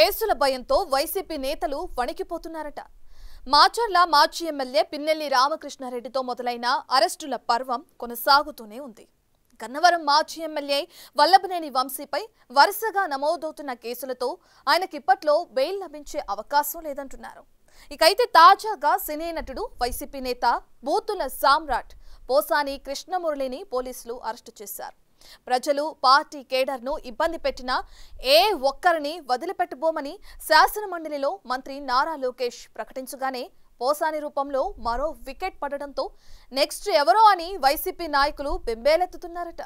కేసుల భయంతో వైసీపీ నేతలు వణికిపోతున్నారట. మాచర్ల మాజీ ఎమ్మెల్యే పిన్నెల్లి రామకృష్ణారెడ్డితో మొదలైన అరెస్టుల పర్వం కొనసాగుతూనే ఉంది. గన్నవరం మాజీ ఎమ్మెల్యే వల్లభనేని వంశీపై వరుసగా నమోదవుతున్న కేసులతో ఆయనకిప్పట్లో బెయిల్ లభించే అవకాశం లేదంటున్నారు. ఇకైతే తాజాగా సినీ నటుడు వైసీపీ నేత బూతుల సామ్రాట్ పోసాని కృష్ణమురళిని పోలీసులు అరెస్టు చేశారు. ప్రజలు పార్టీ కేడర్ను ఇబ్బంది పెట్టినా ఏ ఒక్కరిని వదిలిపెట్టబోమని శాసనమండలిలో మంత్రి నారా లోకేష్ ప్రకటించగానే పోసాని రూపంలో మరో వికెట్ పడడంతో నెక్స్ట్ ఎవరో అని వైసీపీ నాయకులు బెంబేలెత్తుతున్నారట.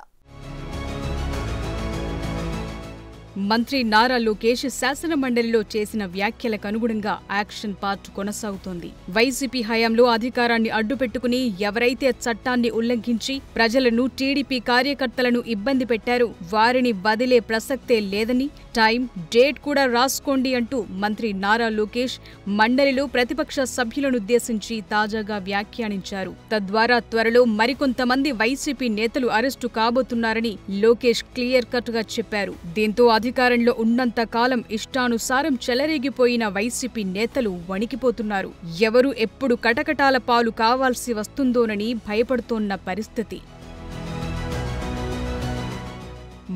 మంత్రి నారా లోకేష్ శాసన మండలిలో చేసిన వ్యాఖ్యలకు అనుగుణంగా యాక్షన్ పార్ట్ కొనసాగుతోంది. వైసీపీ హయాంలో అధికారాన్ని అడ్డుపెట్టుకుని ఎవరైతే చట్టాన్ని ఉల్లంఘించి ప్రజలను, టీడీపీ కార్యకర్తలను ఇబ్బంది పెట్టారో వారిని వదిలే ప్రసక్తే లేదని, టైం, డేట్ కూడా రాసుకోండి అంటూ మంత్రి నారా లోకేష్ మండలిలో ప్రతిపక్ష సభ్యులనుద్దేశించి తాజాగా వ్యాఖ్యానించారు. తద్వారా త్వరలో మరికొంతమంది వైసీపీ నేతలు అరెస్టు కాబోతున్నారని లోకేష్ క్లియర్ కట్ గా చెప్పారు. దీంతో అధికారంలో ఉన్నంత కాలం ఇష్టానుసారం చెలరేగిపోయిన వైసీపీ నేతలు వణికిపోతున్నారు. ఎవరు ఎప్పుడు కటకటాల పాలు కావాల్సి వస్తుందోనని భయపడుతోన్న పరిస్థితి.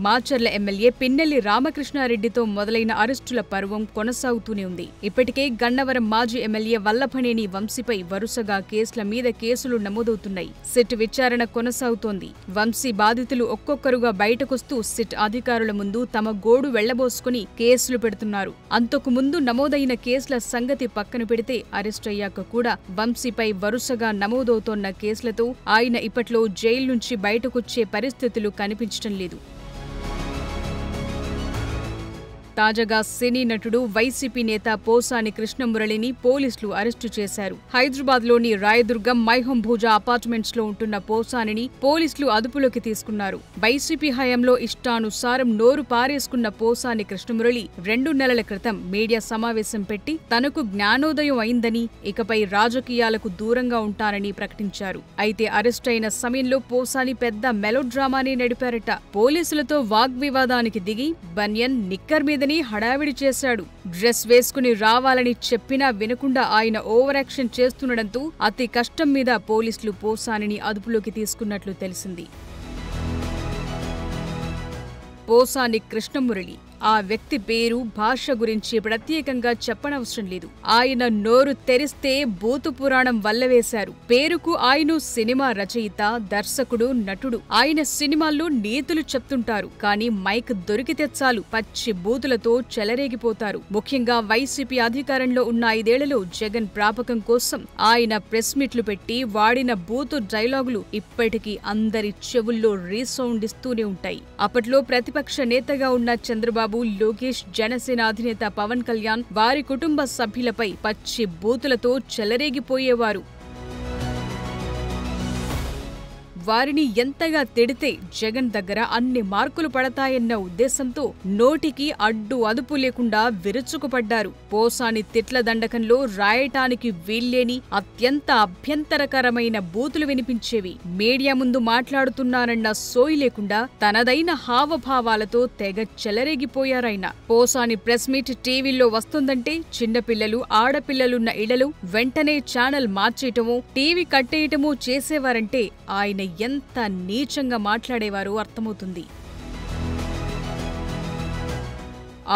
మాచర్ల ఎమ్మెల్యే పిన్నెల్లి రామకృష్ణారెడ్డితో మొదలైన అరెస్టుల పర్వం కొనసాగుతూనే ఉంది. ఇప్పటికే గన్నవరం మాజీ ఎమ్మెల్యే వల్లభనేని వంశీపై వరుసగా కేసుల మీద కేసులు నమోదవుతున్నాయి. సిట్ విచారణ కొనసాగుతోంది. వంశీ బాధితులు ఒక్కొక్కరుగా బయటకొస్తూ సిట్ అధికారుల ముందు తమ గోడు వెళ్లబోసుకుని కేసులు పెడుతున్నారు. అంతకు ముందు నమోదైన కేసుల సంగతి పక్కన పెడితే అరెస్ట్ అయ్యాక కూడా వంశీపై వరుసగా నమోదవుతోన్న కేసులతో ఆయన ఇప్పట్లో జైలు నుంచి బయటకొచ్చే పరిస్థితులు కనిపించడం లేదు. తాజాగా సినీ నటుడు వైసీపీ నేత పోసాని కృష్ణమురళిని పోలీసులు అరెస్టు చేశారు. హైదరాబాద్లోని రాయదుర్గం మైహంభూజా అపార్ట్మెంట్స్ లో ఉంటున్న పోసానిని పోలీసులు అదుపులోకి తీసుకున్నారు. వైసీపీ హయాంలో ఇష్టానుసారం నోరు పారేసుకున్న పోసాని కృష్ణమురళి 2 నెలల క్రితం మీడియా సమావేశం పెట్టి తనకు జ్ఞానోదయం అయిందని, ఇకపై రాజకీయాలకు దూరంగా ఉంటానని ప్రకటించారు. అయితే అరెస్ట్ అయిన సమయంలో పోసాని పెద్ద మెలోడ్రామాని నడిపారట. పోలీసులతో వాగ్వివాదానికి దిగి బనియన్, నిక్కర్ మీద హడావిడి చేశాడు. డ్రెస్ వేసుకుని రావాలని చెప్పినా వినకుండా ఆయన ఓవర్ యాక్షన్ చేస్తుండటంతో అతి కష్టం మీద పోలీసులు పోసానిని అదుపులోకి తీసుకున్నట్లు తెలిసింది. పోసాని కృష్ణమురళి ఆ వ్యక్తి పేరు, భాష గురించి ప్రత్యేకంగా చెప్పనవసరం లేదు. ఆయన నోరు తెరిస్తే భూతు పురాణం వల్లవేశారు. పేరుకు ఆయన సినిమా రచయిత, దర్శకుడు, నటుడు. ఆయన సినిమాల్లో నీతులు చెప్తుంటారు. కానీ మైక్ దొరికితే చాలు పచ్చి బూతులతో చెలరేగిపోతారు. ముఖ్యంగా వైసీపీ అధికారంలో ఉన్న 5 ఏళ్లలో జగన్ ప్రాపకం కోసం ఆయన ప్రెస్ మీట్లు పెట్టి వాడిన బూతు డైలాగులు ఇప్పటికీ అందరి చెవుల్లో రీసౌండ్ ఇస్తూనే ఉంటాయి. అప్పట్లో ప్రతిపక్ష నేతగా ఉన్న చంద్రబాబు, లోకేష్, జనసేన అధినేత పవన్ కళ్యాణ్ వారి కుటుంబ సభ్యులపై పచ్చి బూతులతో చెలరేగిపోయేవారు. వారిని ఎంతగా తిడితే జగన్ దగ్గర అన్ని మార్కులు పడతాయన్న ఉద్దేశంతో నోటికి అడ్డు అదుపు లేకుండా విరుచుకుపడ్డారు. పోసాని తిట్ల దండకంలో రాయటానికి వీల్లేని అత్యంత అభ్యంతరకరమైన బూతులు వినిపించేవి. మీడియా ముందు మాట్లాడుతున్నారన్న సోయి లేకుండా తనదైన హావభావాలతో తెగ చెలరేగిపోయారాయన. పోసాని ప్రెస్ మీట్ టీవీల్లో వస్తుందంటే చిన్నపిల్లలు, ఆడపిల్లలున్న ఇళ్లలో వెంటనే ఛానల్ మార్చేయటమో, టీవీ కట్టేయటమో చేసేవారంటే ఆయన ఎంత నీచంగా మాట్లాడేవారో అర్థమవుతుంది.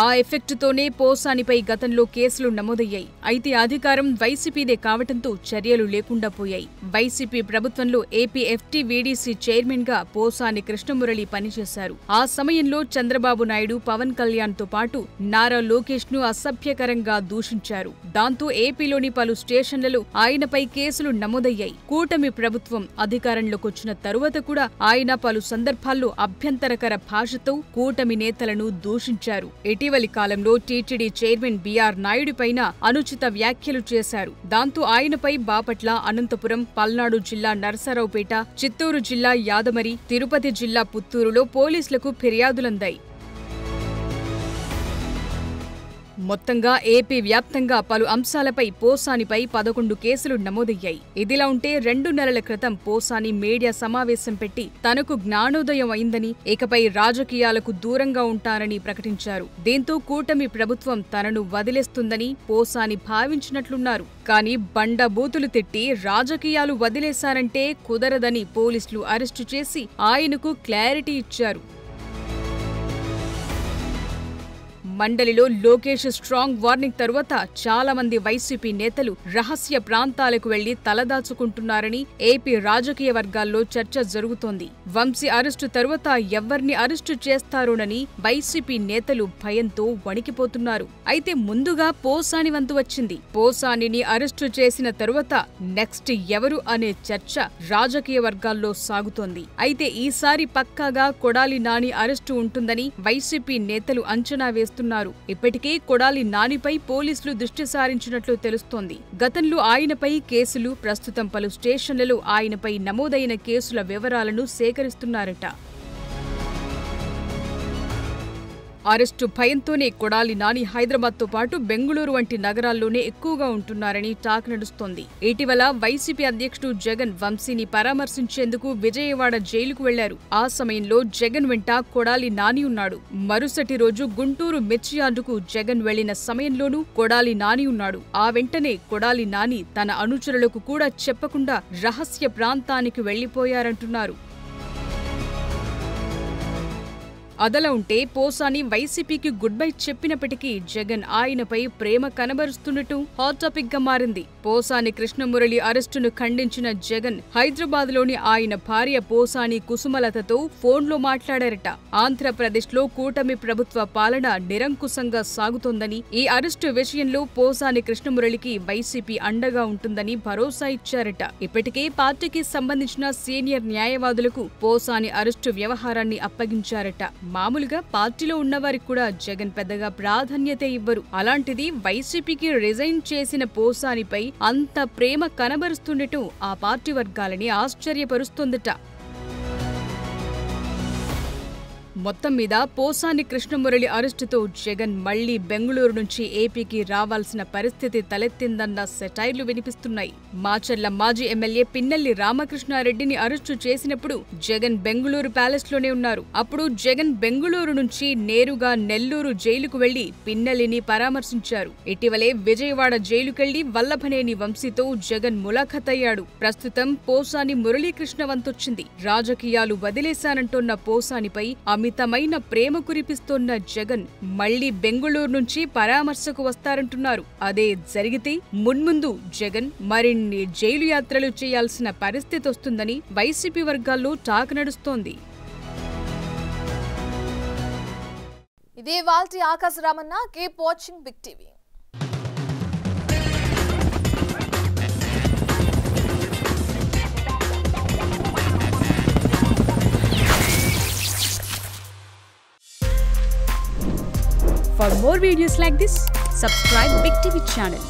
ఆ ఎఫెక్ట్తోనే పోసానిపై గతంలో కేసులు నమోదయ్యాయి. అయితే అధికారం వైసీపీదే కావటంతో చర్యలు లేకుండా పోయాయి. వైసీపీ ప్రభుత్వంలో ఏపీ ఎఫ్టీవీడీసీ చైర్మన్ గా పోసాని కృష్ణమురళి పనిచేశారు. ఆ సమయంలో చంద్రబాబు నాయుడు, పవన్ కళ్యాణ్ తో పాటు నారా లోకేష్ ను అసభ్యకరంగా దూషించారు. దాంతో ఏపీలోని పలు స్టేషన్లలో ఆయనపై కేసులు నమోదయ్యాయి. కూటమి ప్రభుత్వం అధికారంలోకొచ్చిన తరువాత కూడా ఆయన పలు సందర్భాల్లో అభ్యంతరకర భాషతో కూటమి నేతలను దూషించారు. ఇటీవలి కాలంలో టీటీడీ చైర్మన్ బీఆర్ నాయుడు పైన అనుచిత వ్యాఖ్యలు చేశారు. దాంతో ఆయనపై బాపట్ల, అనంతపురం, పల్నాడు జిల్లా నరసరావుపేట, చిత్తూరు జిల్లా యాదమరి, తిరుపతి జిల్లా పుత్తూరులో పోలీసులకు ఫిర్యాదులందాయి. మొత్తంగా ఏపీ వ్యాప్తంగా పలు అంశాలపై పోసానిపై 11 కేసులు నమోదయ్యాయి. ఇదిలా ఉంటే 2 నెలల క్రితం పోసాని మీడియా సమావేశం పెట్టి తనకు జ్ఞానోదయం అయిందని, ఇకపై రాజకీయాలకు దూరంగా ఉంటానని ప్రకటించారు. దీంతో కూటమి ప్రభుత్వం తనను వదిలేస్తుందని పోసాని భావించినట్లున్నారు. కానీ బండబూతులు తిట్టి రాజకీయాలు వదిలేశారంటే కుదరదని పోలీసులు అరెస్టు చేసి ఆయనకు క్లారిటీ ఇచ్చారు. మండలిలో లోకేష్ స్ట్రాంగ్ వార్నింగ్ తరువాత చాలా మంది వైసీపీ నేతలు రహస్య ప్రాంతాలకు వెళ్లి తలదాచుకుంటున్నారని ఏపీ రాజకీయ వర్గాల్లో చర్చ జరుగుతోంది. వంశీ అరెస్టు తరువాత ఎవర్ని అరెస్టు చేస్తారోనని వైసీపీ నేతలు భయంతో వణికిపోతున్నారు. అయితే ముందుగా పోసాని వంతు వచ్చింది. పోసానిని అరెస్టు చేసిన తరువాత నెక్స్ట్ ఎవరు అనే చర్చ రాజకీయ వర్గాల్లో సాగుతోంది. అయితే ఈసారి పక్కాగా కొడాలి నాని అరెస్టు ఉంటుందని వైసీపీ నేతలు అంచనా వేస్తున్నారు. ఇప్పటికే కొడాలి నానిపై పోలీసులు దృష్టి సారించినట్లు తెలుస్తోంది. గతంలో ఆయనపై కేసులు, ప్రస్తుతం పలు స్టేషన్లలో ఆయనపై నమోదైన కేసుల వివరాలను సేకరిస్తున్నారట. అరెస్టు భయంతోనే కొడాలి నాని హైదరాబాద్తో పాటు బెంగుళూరు వంటి నగరాల్లోనే ఎక్కువగా ఉంటున్నారని టాక్ నడుస్తోంది. ఇటీవల వైసీపీ అధ్యక్షుడు జగన్ వంశీని పరామర్శించేందుకు విజయవాడ జైలుకు వెళ్లారు. ఆ సమయంలో జగన్ వెంట కొడాలి నాని ఉన్నాడు. మరుసటి రోజు గుంటూరు మిర్చి యార్డుకు జగన్ వెళ్లిన సమయంలోనూ కొడాలి నాని ఉన్నాడు. ఆ వెంటనే కొడాలి నాని తన అనుచరులకు కూడా చెప్పకుండా రహస్య ప్రాంతానికి వెళ్లిపోయారంటున్నారు. అదలా ఉంటే పోసాని వైసీపీకి గుడ్ బై చెప్పినప్పటికీ జగన్ ఆయనపై ప్రేమ కనబరుస్తున్నట్టు హాట్ టాపిక్ గా మారింది. పోసాని కృష్ణమురళి అరెస్టును ఖండించిన జగన్ హైదరాబాద్లోని ఆయన భార్య పోసాని కుసుమలతతో ఫోన్లో మాట్లాడారట. ఆంధ్రప్రదేశ్లో కూటమి ప్రభుత్వ పాలన నిరంకుశంగా సాగుతోందని, ఈ అరెస్టు విషయంలో పోసాని కృష్ణమురళికి వైసీపీ అండగా ఉంటుందని భరోసా ఇచ్చారట. ఇప్పటికే పార్టీకి సంబంధించిన సీనియర్ న్యాయవాదులకు పోసాని అరెస్టు వ్యవహారాన్ని అప్పగించారట. మామూలుగా పార్టీలో ఉన్నవారికి కూడా జగన్ పెద్దగా ప్రాధాన్యత ఇవ్వరు. అలాంటిది వైసీపీకి రిజైన్ చేసిన పోసానిపై అంత ప్రేమ కనబరుస్తుండటం ఆ పార్టీ వర్గాలని ఆశ్చర్యపరుస్తోందట. మొత్తం మీద పోసాని కృష్ణమురళి అరెస్టుతో జగన్ మళ్లీ బెంగుళూరు నుంచి ఏపీకి రావాల్సిన పరిస్థితి తలెత్తిందన్న సెటైర్లు వినిపిస్తున్నాయి. మాచర్ల మాజీ ఎమ్మెల్యే పిన్నెల్లి రామకృష్ణారెడ్డిని అరెస్టు చేసినప్పుడు జగన్ బెంగుళూరు ప్యాలెస్ లోనే ఉన్నారు. అప్పుడు జగన్ బెంగుళూరు నుంచి నేరుగా నెల్లూరు జైలుకు వెళ్లి పిన్నెల్లిని పరామర్శించారు. ఇటీవలే విజయవాడ జైలుకెళ్లి వల్లభనేని వంశీతో జగన్ ములాఖతయ్యాడు. ప్రస్తుతం పోసాని మురళీకృష్ణ వంతొచ్చింది. రాజకీయాలు వదిలేశానంటోన్న పోసానిపై అమితమైన ప్రేమ కురిపిస్తోన్న జగన్ మళ్లీ బెంగుళూరు నుంచి పరామర్శకు వస్తారంటున్నారు. అదే జరిగితే మున్ముందు జగన్ మరిన్ని జైలు యాత్రలు చేయాల్సిన పరిస్థితి వస్తుందని వైసీపీ వర్గాల్లో టాక్ నడుస్తోంది. ఇదే వాల్టి ఆకాశ రామన్న. Keep watching big TV. For more videos like this, subscribe Big TV channel.